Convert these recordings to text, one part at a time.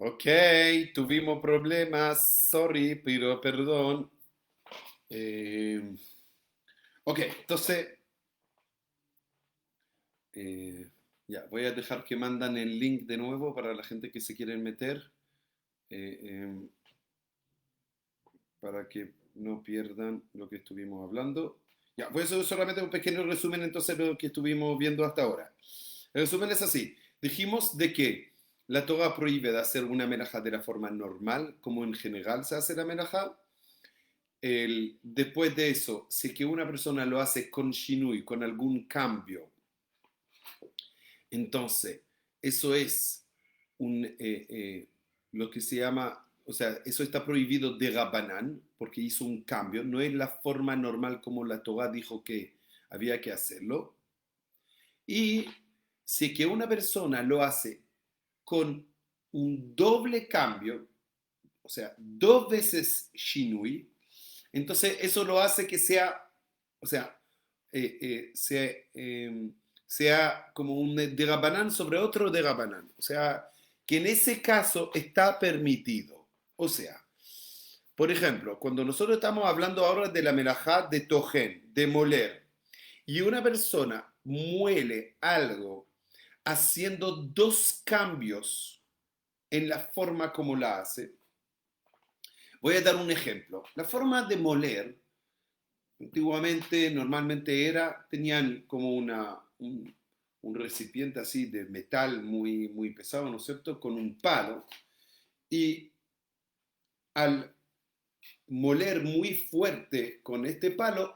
Ok, tuvimos problemas, sorry, pero perdón. Eh, ok, entonces, eh, ya, voy a dejar que mandan el link de nuevo para la gente que se quiere meter, eh, eh, para que no pierdan lo que estuvimos hablando. Ya, voy a hacer solamente un pequeño resumen entonces de lo que estuvimos viendo hasta ahora. El resumen es así. Dijimos de que la Torah prohíbe de hacer una melajá de la forma normal, como en general se hace la melajá. Después de eso, si que una persona lo hace con shinui, con algún cambio, entonces eso es lo que se llama, o sea, eso está prohibido de Rabbanán, porque hizo un cambio, no es la forma normal como la Torah dijo que había que hacerlo. Y si que una persona lo hace con un doble cambio, o sea, dos veces shinui, entonces eso lo hace que sea, o sea, eh, eh, sea, eh, sea como un derabanán sobre otro derabanán. O sea, que en ese caso está permitido. O sea, por ejemplo, cuando nosotros estamos hablando ahora de la melajá de tojen, de moler, y una persona muele algo haciendo dos cambios en la forma como la hace, voy a dar un ejemplo. La forma de moler antiguamente, normalmente tenían como un recipiente así de metal muy, muy pesado, ¿no es cierto?, con un palo, y al moler muy fuerte con este palo,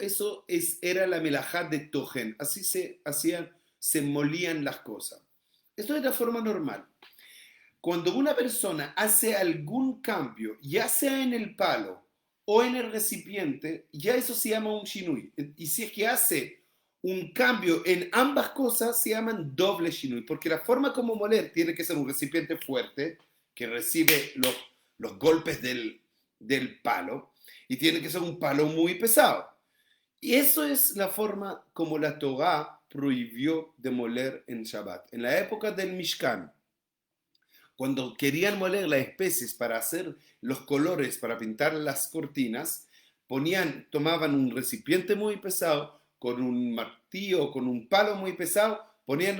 era la melajá de tojen, así se hacían, se molían las cosas. Esto es la forma normal. Cuando una persona hace algún cambio, ya sea en el palo o en el recipiente, ya eso se llama un shinui. Y si es que hace un cambio en ambas cosas, se llaman doble shinui, porque la forma como moler tiene que ser un recipiente fuerte que recibe los golpes del palo y tiene que ser un palo muy pesado. Y eso es la forma como la Torah prohibió de moler en Shabbat. En la época del Mishkan, cuando querían moler las especies para hacer los colores, para pintar las cortinas, tomaban un recipiente muy pesado, con un martillo, con un palo muy pesado, ponían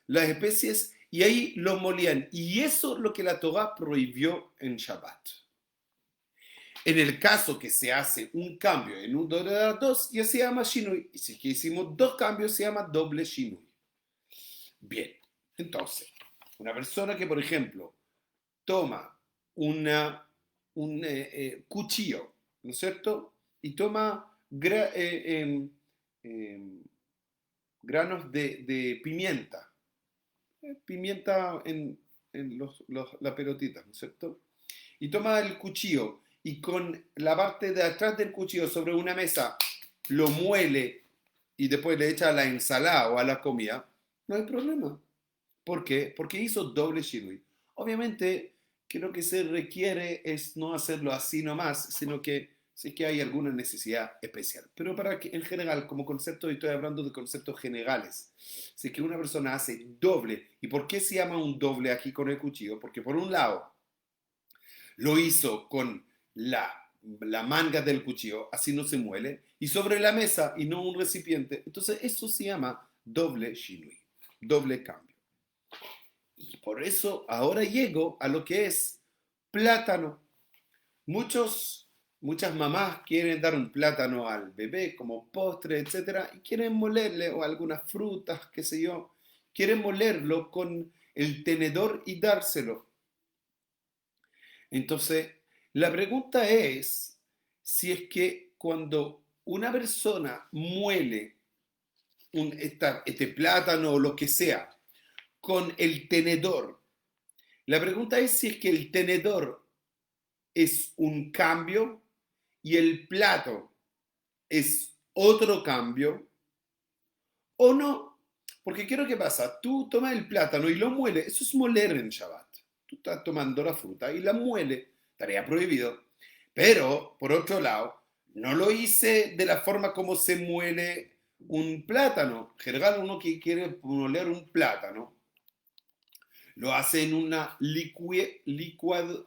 las especies y ahí lo molían. Y eso es lo que la Torah prohibió en Shabbat. En el caso que se hace un cambio en un doble de las dos, ya se llama Shinui. Y si hicimos dos cambios, se llama doble Shinui. Bien, entonces, una persona que, por ejemplo, toma una, un cuchillo, ¿no es cierto? Y toma em, granos de pimienta, pimienta en las pelotitas, ¿no es cierto? Y toma el cuchillo y con la parte de atrás del cuchillo sobre una mesa lo muele y después le echa a la ensalada o a la comida, no hay problema. ¿Por qué? Porque hizo doble shirui. Obviamente, que lo que se requiere es no hacerlo así nomás, sino que sí que hay alguna necesidad especial. Pero para que en general, como concepto, y estoy hablando de conceptos generales, si que una persona hace doble, ¿y por qué se llama un doble aquí con el cuchillo? Porque por un lado lo hizo con la manga del cuchillo, así no se muele, y sobre la mesa y no un recipiente. Entonces eso se llama doble shinui, doble cambio. Y por eso ahora llego a lo que es plátano. Muchas mamás quieren dar un plátano al bebé como postre, etcétera, y quieren molerle, o algunas frutas, qué sé yo, quieren molerlo con el tenedor y dárselo. Entonces, la pregunta es si es que cuando una persona muele este plátano o lo que sea con el tenedor, la pregunta es si es que el tenedor es un cambio y el plato es otro cambio o no. Porque quiero que pasa, tú tomas el plátano y lo mueles, eso es moler en Shabbat. Tú estás tomando la fruta y la muele, estaría prohibido. Pero, por otro lado, no lo hice de la forma como se muele un plátano. En general, uno que quiere moler un plátano, lo hace en una licuadora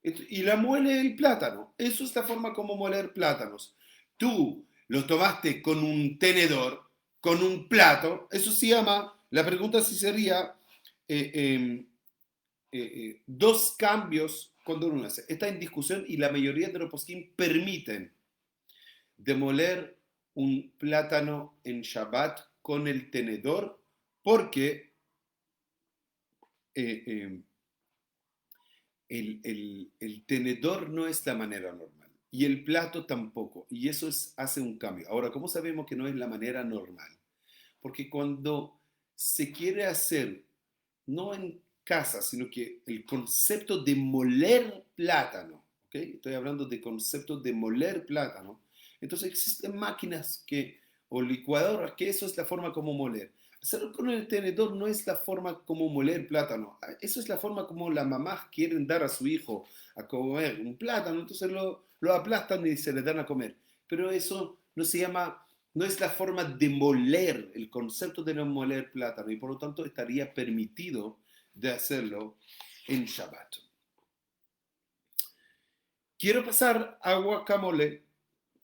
y la muele el plátano. Eso es la forma como moler plátanos. Tú lo tomaste con un tenedor, con un plato, eso se llama, la pregunta sí sería, eh, eh, dos cambios cuando uno hace. Está en discusión y la mayoría de los poskim permiten demoler un plátano en Shabbat con el tenedor porque eh, eh, el tenedor no es la manera normal y el plato tampoco. Y eso hace un cambio. Ahora, ¿cómo sabemos que no es la manera normal? Porque cuando se quiere hacer, no en casa, sino que el concepto de moler plátano, ¿ok? Estoy hablando de concepto de moler plátano. Entonces existen máquinas o licuadoras que eso es la forma como moler. Hacerlo con el tenedor no es la forma como moler plátano. Eso es la forma como las mamás quieren dar a su hijo a comer un plátano. Entonces lo aplastan y se le dan a comer. Pero eso no se llama, no es la forma de moler, el concepto de no moler plátano. Y por lo tanto estaría permitido de hacerlo en Shabbat. Quiero pasar a guacamole.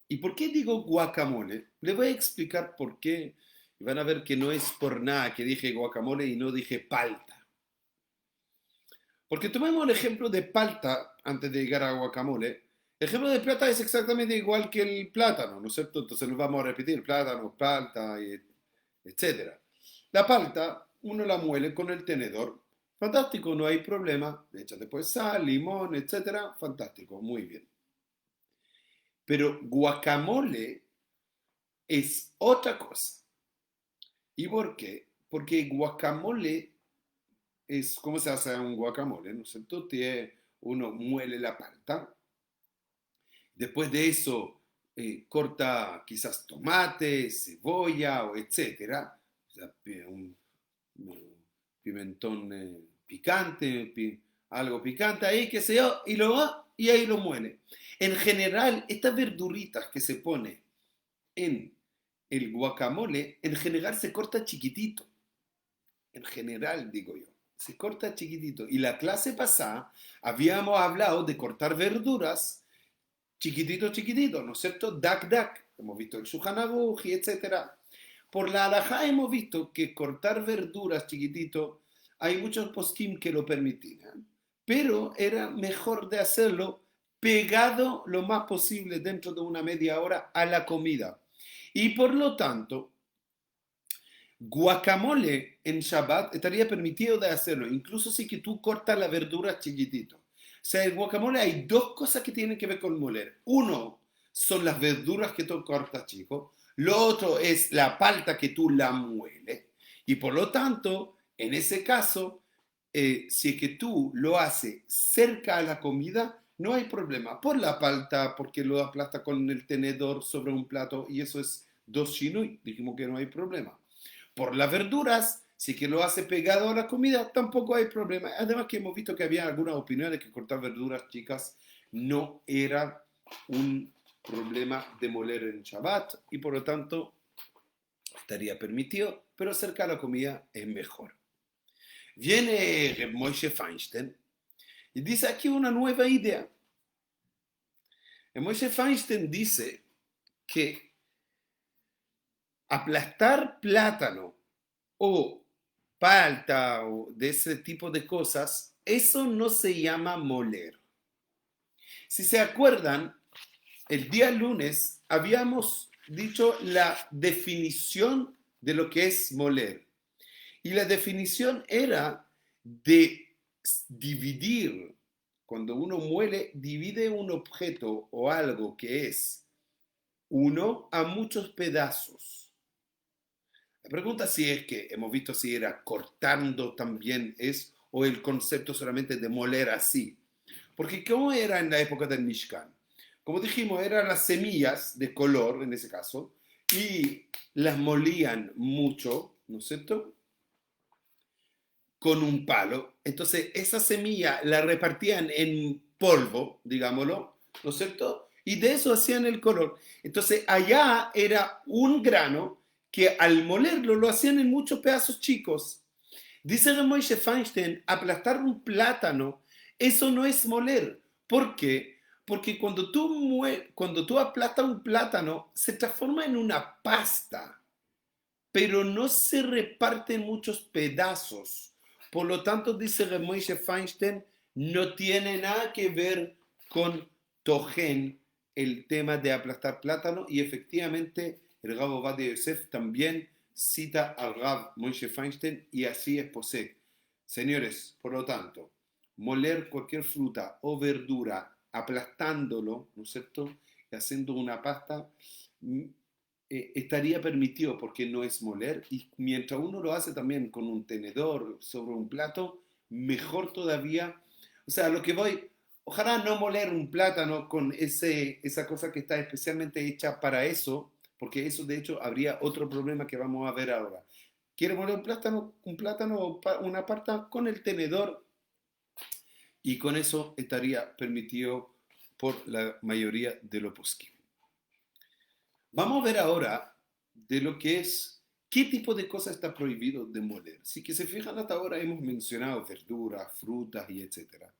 ¿Y por qué digo guacamole? Le voy a explicar por qué. Van a ver que no es por nada que dije guacamole y no dije palta. Porque tomemos el ejemplo de palta antes de llegar a guacamole. El ejemplo de plata es exactamente igual que el plátano, ¿no es cierto? Entonces nos vamos a repetir, plátano, palta, etc. La palta, uno la muele con el tenedor. Fantástico, no hay problema. Le echas después sal, limón, etc. Fantástico, muy bien. Pero guacamole es otra cosa. ¿Y por qué? Porque guacamole es, ¿cómo se hace un guacamole? ¿No es cierto? Uno muele la palta, después de eso corta quizás tomate, cebolla o etcétera, o sea, un pimentón picante, algo picante ahí, qué sé yo, y lo va y ahí lo muele. En general, estas verduritas que se pone en el guacamole, en general se corta chiquitito. En general, digo yo. Se corta chiquitito. Y la clase pasada habíamos hablado de cortar verduras chiquitito, chiquitito, ¿no es cierto? Dak, dak. Hemos visto el Shulchan Aruch y etcétera. Por la halajá hemos visto que cortar verduras chiquitito, hay muchos poskim que lo permitían, pero era mejor de hacerlo pegado lo más posible dentro de una media hora a la comida. Y por lo tanto, guacamole en Shabbat estaría permitido de hacerlo, incluso si que tú cortas la verdura chiquitito. O sea, en guacamole hay dos cosas que tienen que ver con moler. Uno son las verduras que tú cortas, chico. Lo otro es la palta que tú la mueles. Y por lo tanto, en ese caso, si es que tú lo haces cerca a la comida, no hay problema. Por la palta, porque lo aplasta con el tenedor sobre un plato y eso es dos shinui, dijimos que no hay problema. Por las verduras, si que lo hace pegado a la comida, tampoco hay problema. Además que hemos visto que había algunas opiniones que cortar verduras chicas no era un problema de moler en Shabbat y por lo tanto estaría permitido, pero cerca de la comida es mejor. Viene Moshe Feinstein y dice aquí una nueva idea. Moshe Feinstein dice que aplastar plátano o palta o de ese tipo de cosas, eso no se llama moler. Si se acuerdan, el día lunes habíamos dicho la definición de lo que es moler. Y la definición era de dividir. Cuando uno muele, divide un objeto o algo que es uno a muchos pedazos. La pregunta si es que hemos visto si era cortando también es o el concepto solamente de moler así. Porque ¿cómo era en la época del Mishkan? Como dijimos, eran las semillas de color en ese caso y las molían mucho, ¿no es cierto? Con un palo. Entonces esa semilla la repartían en polvo, digámoslo, ¿no es cierto? Y de eso hacían el color. Entonces allá era un grano que al molerlo lo hacían en muchos pedazos chicos. Dice Moshe Feinstein, aplastar un plátano, eso no es moler. ¿Por qué? Porque cuando tú aplastas un plátano, se transforma en una pasta, pero no se reparte en muchos pedazos. Por lo tanto, dice Moshe Feinstein, no tiene nada que ver con Tojen, el tema de aplastar plátano, y efectivamente el Rab Ovadia Yosef también cita al Rab Moshe Feinstein, y así es posee. Señores, por lo tanto, moler cualquier fruta o verdura aplastándolo, ¿no es cierto? Y haciendo una pasta, estaría permitido porque no es moler, y mientras uno lo hace también con un tenedor sobre un plato, mejor todavía. O sea, lo que voy, ojalá no moler un plátano con esa cosa que está especialmente hecha para eso, porque eso de hecho habría otro problema que vamos a ver ahora. ¿Quiere moler un plátano o una parta con el tenedor? Y con eso estaría permitido por la mayoría de los poskim. Vamos a ver ahora de lo que es, qué tipo de cosas está prohibido de moler. Si que se fijan, hasta ahora hemos mencionado verduras, frutas y etcétera.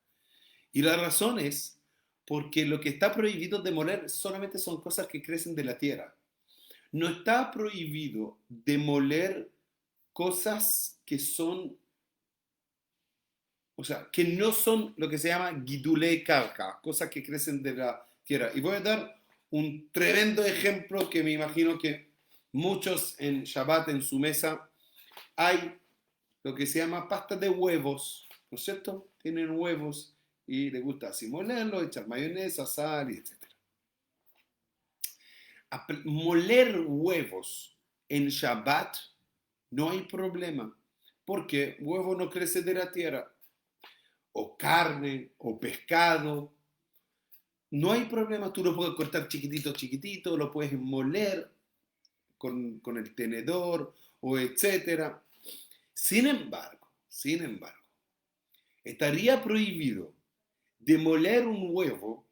Y la razón es porque lo que está prohibido de moler solamente son cosas que crecen de la tierra. No está prohibido demoler cosas que son, o sea, que no son lo que se llama gidulei karka, cosas que crecen de la tierra. Y voy a dar un tremendo ejemplo que me imagino que muchos en Shabbat en su mesa hay lo que se llama pasta de huevos, ¿no es cierto? Tienen huevos y les gusta así molerlo, echar mayonesa, sal y etc. Moler huevos en Shabbat no hay problema, porque huevo no crece de la tierra, o carne, o pescado, no hay problema, tú lo puedes cortar chiquitito, chiquitito, lo puedes moler con el tenedor o etcétera. Sin embargo, estaría prohibido demoler un huevo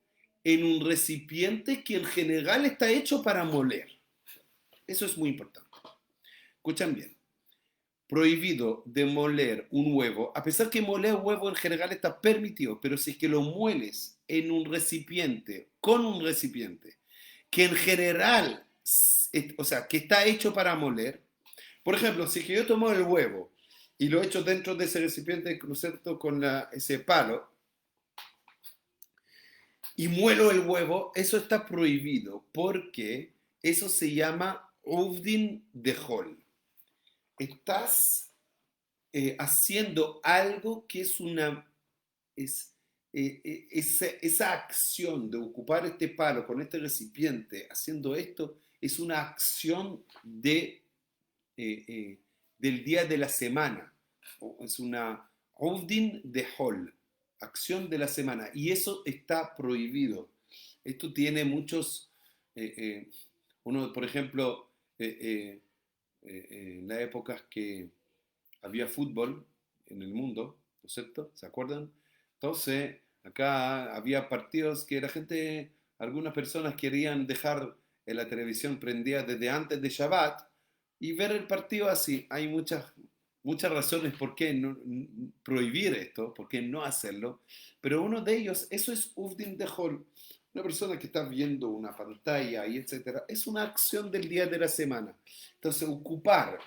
en un recipiente que en general está hecho para moler. Eso es muy importante. Escuchan bien. Prohibido demoler un huevo, a pesar que moler huevo en general está permitido, pero si es que lo mueles en un recipiente, con un recipiente, que en general, o sea, que está hecho para moler, por ejemplo, si es que yo tomo el huevo y lo echo dentro de ese recipiente, ¿no es cierto?, con ese palo, y muelo el huevo, eso está prohibido porque eso se llama Uvdin de Hol. Estás haciendo algo que es esa acción de ocupar este palo con este recipiente, haciendo esto, es una acción del día de la semana. Es una Uvdin de Hol, acción de la semana, y eso está prohibido. Esto tiene muchos, eh, eh, uno, por ejemplo, en las épocas que había fútbol en el mundo, ¿no es cierto? ¿Se acuerdan? Entonces, acá había partidos que la gente, algunas personas querían dejar la televisión prendida desde antes de Shabbat y ver el partido así. Hay muchas razones por qué no, prohibir esto, por qué no hacerlo, pero uno de ellos, eso es Uvdin de Hol. Una persona que está viendo una pantalla y etcétera, es una acción del día de la semana. Entonces, ocupar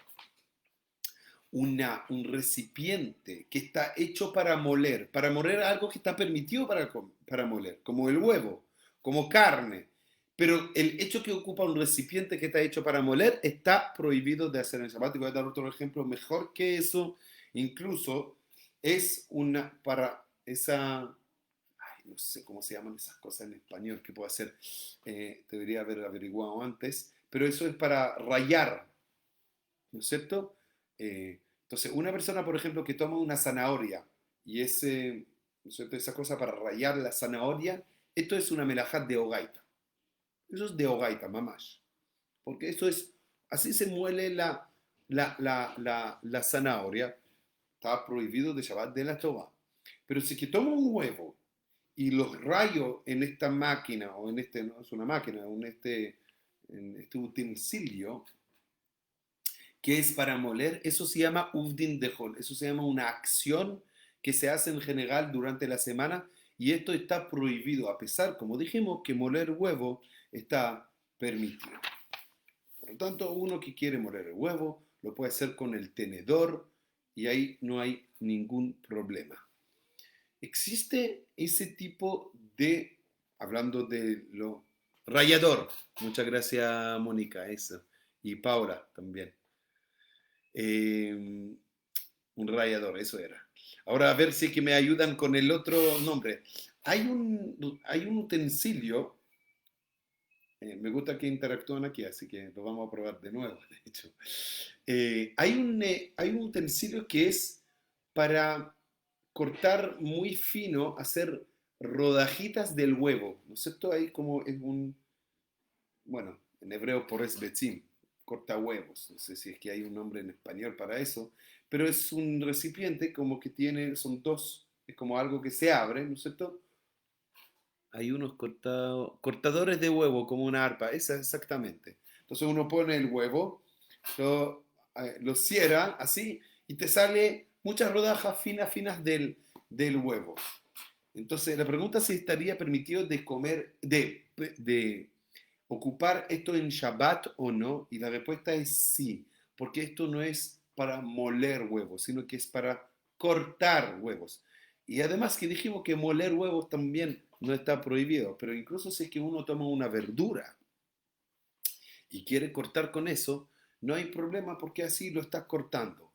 un recipiente que está hecho para moler algo que está permitido para moler, como el huevo, como carne. Pero el hecho que ocupa un recipiente que está hecho para moler está prohibido de hacer en Shabbat. Y voy a dar otro ejemplo mejor que eso. Incluso es para esa, ay, no sé cómo se llaman esas cosas en español que puedo hacer, debería haber averiguado antes, pero eso es para rayar, ¿no es cierto? Entonces, una persona, por ejemplo, que toma una zanahoria y ¿no es cierto?, esa cosa para rayar la zanahoria, esto es una melajá de hogaita. Eso es de hogaita, mamás. Porque eso es, así se muele la zanahoria. Está prohibido de Shabbat de la Toba. Pero si que tomo un huevo y los rayo en esta máquina, o en no es una máquina, en este utensilio, que es para moler, eso se llama uvdin dejol, eso se llama una acción que se hace en general durante la semana y esto está prohibido, a pesar, como dijimos, que moler huevo está permitido. Por lo tanto, uno que quiere moler el huevo lo puede hacer con el tenedor y ahí no hay ningún problema. Existe ese tipo de, hablando de lo rallador, muchas gracias Mónica, eso, y Paula también. Un rallador, eso era. Ahora a ver si es que me ayudan con el otro nombre. Hay un utensilio, me gusta que interactúan aquí, así que lo vamos a probar de nuevo, de hecho. Hay un utensilio que es para cortar muy fino, hacer rodajitas del huevo, ¿no es cierto? Ahí como es bueno, en hebreo por betzim, corta huevos, no sé si es que hay un nombre en español para eso, pero es un recipiente como que son dos, es como algo que se abre, ¿no es cierto? Hay unos cortadores de huevo como una arpa, esa exactamente. Entonces uno pone el huevo, lo cierra así y te sale muchas rodajas finas del huevo. Entonces la pregunta es si estaría permitido de comer, de ocupar esto en Shabbat o no, y la respuesta es sí, porque esto no es para moler huevos, sino que es para cortar huevos. Y además que dijimos que moler huevos también no está prohibido, pero incluso si es que uno toma una verdura y quiere cortar con eso, no hay problema porque así lo estás cortando.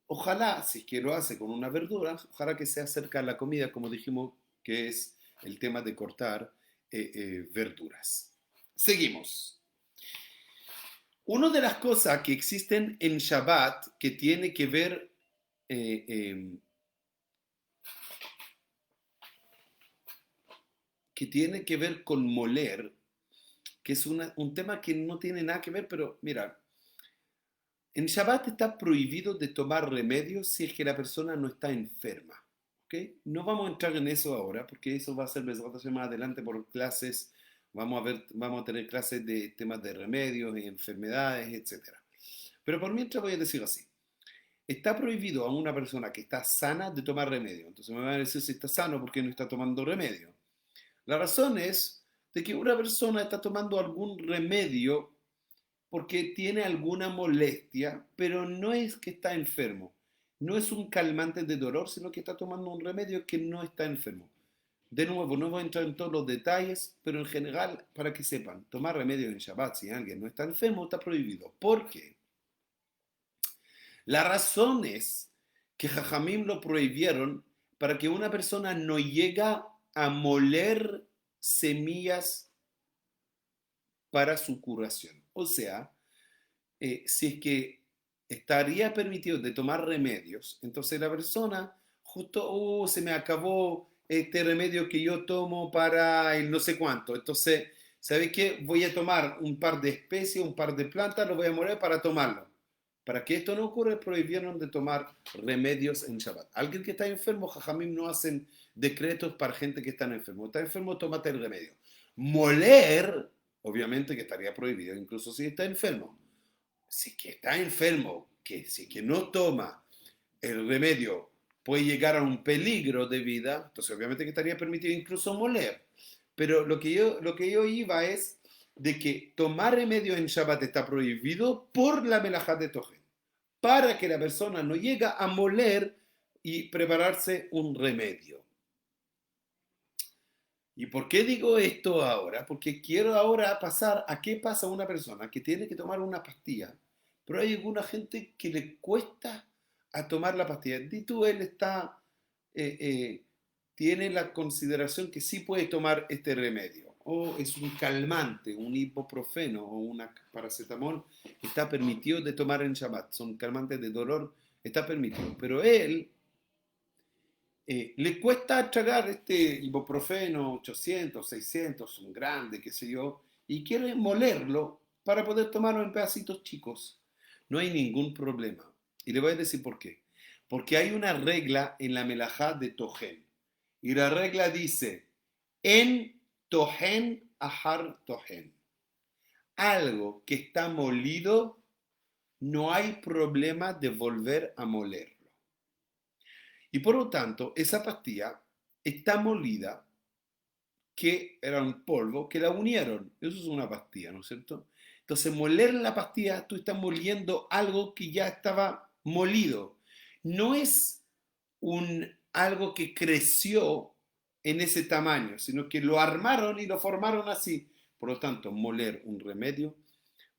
Ojalá, si es que lo hace con una verdura, ojalá que sea cerca a la comida, como dijimos, que es el tema de cortar verduras. Seguimos. Una de las cosas que existen en Shabbat que tiene que ver eh, eh, con moler, que es un tema que no tiene nada que ver, pero mira, en Shabbat está prohibido de tomar remedios si es que la persona no está enferma. ¿Ok? No vamos a entrar en eso ahora, porque eso va a ser más adelante por clases. Vamos a tener clases de temas de remedios y enfermedades, etcétera. Pero por mientras voy a decir así. Está prohibido a una persona que está sana de tomar remedio. Entonces me van a decir si está sano porque no está tomando remedio. La razón es de que una persona está tomando algún remedio porque tiene alguna molestia, pero no es que está enfermo. No es un calmante de dolor, sino que está tomando un remedio que no está enfermo. De nuevo, no voy a entrar en todos los detalles, pero en general, para que sepan, tomar remedio en Shabbat si alguien no está enfermo está prohibido. ¿Por qué? La razón es que Jajamim lo prohibieron para que una persona no llegue a moler semillas para su curación. O sea, si es que estaría permitido de tomar remedios, entonces la persona justo, se me acabó este remedio que yo tomo para el no sé cuánto. Entonces, ¿sabes qué? Voy a tomar un par de especies, un par de plantas, lo voy a moler para tomarlo. Para que esto no ocurra, prohibieron de tomar remedios en Shabbat. Alguien que está enfermo, Jajamim no hacen decretos para gente que está enfermo. Está enfermo, tómate el remedio. Moler, obviamente que estaría prohibido, incluso si está enfermo. Si que está enfermo, que si que no toma el remedio puede llegar a un peligro de vida, entonces obviamente que estaría permitido incluso moler. Pero lo que yo iba es de que tomar remedio en Shabbat está prohibido por la melajá de Tojen, para que la persona no llegue a moler y prepararse un remedio. ¿Y por qué digo esto ahora? Porque quiero ahora pasar a qué pasa a una persona que tiene que tomar una pastilla, pero hay alguna gente que le cuesta a tomar la pastilla. Di tú, él eh, eh, tiene la consideración que sí puede tomar este remedio, o es un calmante, un ibuprofeno o una paracetamol, está permitido de tomar en Shabbat, son calmantes de dolor, está permitido, pero él le cuesta tragar este ibuprofeno 800, 600, un grande, qué sé yo, y quiere molerlo para poder tomarlo en pedacitos chicos. No hay ningún problema. Y le voy a decir por qué. Porque hay una regla en la melajá de Tojen. Y la regla dice, en Tojen ahar Tojen. Algo que está molido no hay problema de volver a molerlo. Y por lo tanto, esa pastilla está molida, que era un polvo, que la unieron. Eso es una pastilla, ¿no es cierto? Entonces, moler la pastilla, tú estás moliendo algo que ya estaba molido. No es algo que creció en ese tamaño, sino que lo armaron y lo formaron así. Por lo tanto, moler un remedio,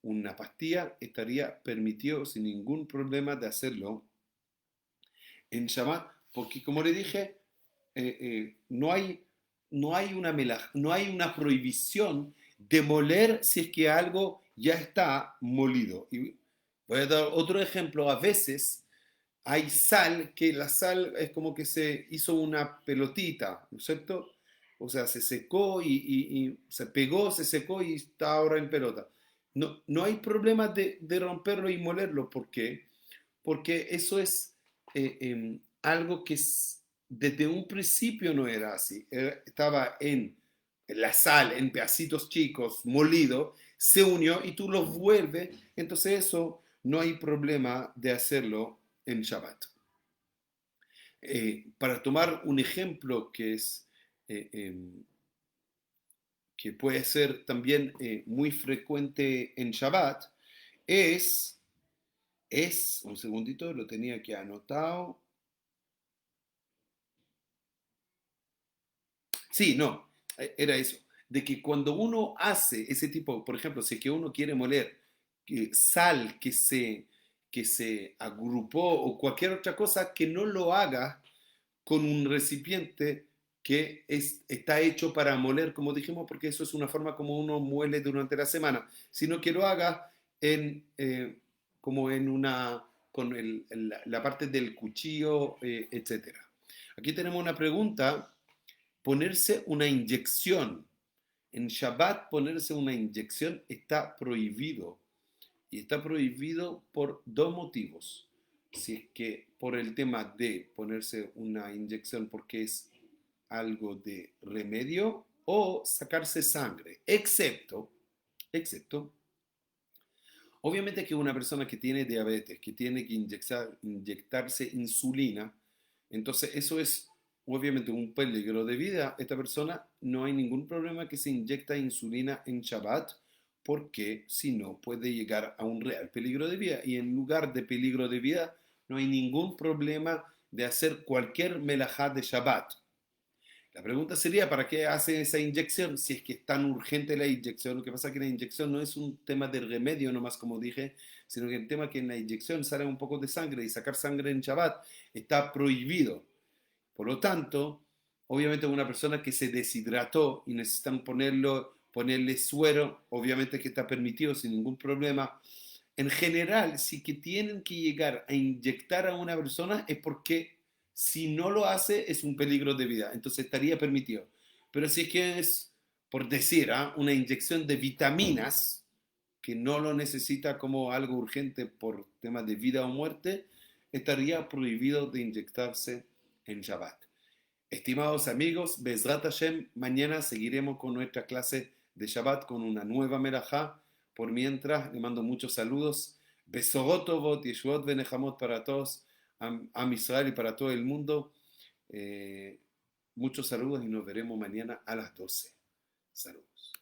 una pastilla, estaría permitido sin ningún problema de hacerlo en Shabbat, porque como le dije, no hay una prohibición de moler si es que algo ya está molido. Y voy a dar otro ejemplo. A veces hay sal, que la sal es como que se hizo una pelotita, ¿no es cierto? O sea, se secó y se pegó, se secó y está ahora en pelota. No, no hay problema de romperlo y molerlo. ¿Por qué? Porque eso es algo que desde un principio no era así. Estaba en la sal, en pedacitos chicos, molido, se unió y tú lo vuelves. Entonces eso no hay problema de hacerlo en Shabbat. Para tomar un ejemplo eh, em, que puede ser también muy frecuente en Shabbat, es, un segundito, lo tenía aquí anotado. Sí, no, era eso, de que cuando uno hace ese tipo, por ejemplo, si es que uno quiere moler sal que se agrupó o cualquier otra cosa, que no lo haga con un recipiente que está hecho para moler, como dijimos, porque eso es una forma como uno muele durante la semana, sino que lo haga como en con la parte del cuchillo, etcétera. Aquí tenemos una pregunta: ponerse una inyección. En Shabbat ponerse una inyección está prohibido. Y está prohibido por dos motivos. Si es que por el tema de ponerse una inyección porque es algo de remedio o sacarse sangre. Excepto, obviamente que una persona que tiene diabetes, que tiene que inyectarse insulina, entonces eso es obviamente un peligro de vida. Esta persona no hay ningún problema que se inyecta insulina en Shabbat, porque si no puede llegar a un real peligro de vida. Y en lugar de peligro de vida no hay ningún problema de hacer cualquier melajá de Shabbat. La pregunta sería, ¿para qué hace esa inyección? Si es que es tan urgente la inyección. Lo que pasa es que la inyección no es un tema de remedio nomás, como dije, sino que el tema es que en la inyección sale un poco de sangre y sacar sangre en Shabbat está prohibido. Por lo tanto, obviamente una persona que se deshidrató y necesitan ponerle suero, obviamente que está permitido sin ningún problema. En general, si que tienen que llegar a inyectar a una persona es porque si no lo hace es un peligro de vida, entonces estaría permitido. Pero si es que es, por decir, una inyección de vitaminas, que no lo necesita como algo urgente por temas de vida o muerte, estaría prohibido de inyectarse en Shabbat. Estimados amigos, Bezrat Hashem, mañana seguiremos con nuestra clase de Shabbat con una nueva melajá. Por mientras, le mando muchos saludos. Besorot Tovot, Yeshuot Benejamot para todos, a Israel y para todo el mundo. Muchos saludos y nos veremos mañana a las 12. Saludos.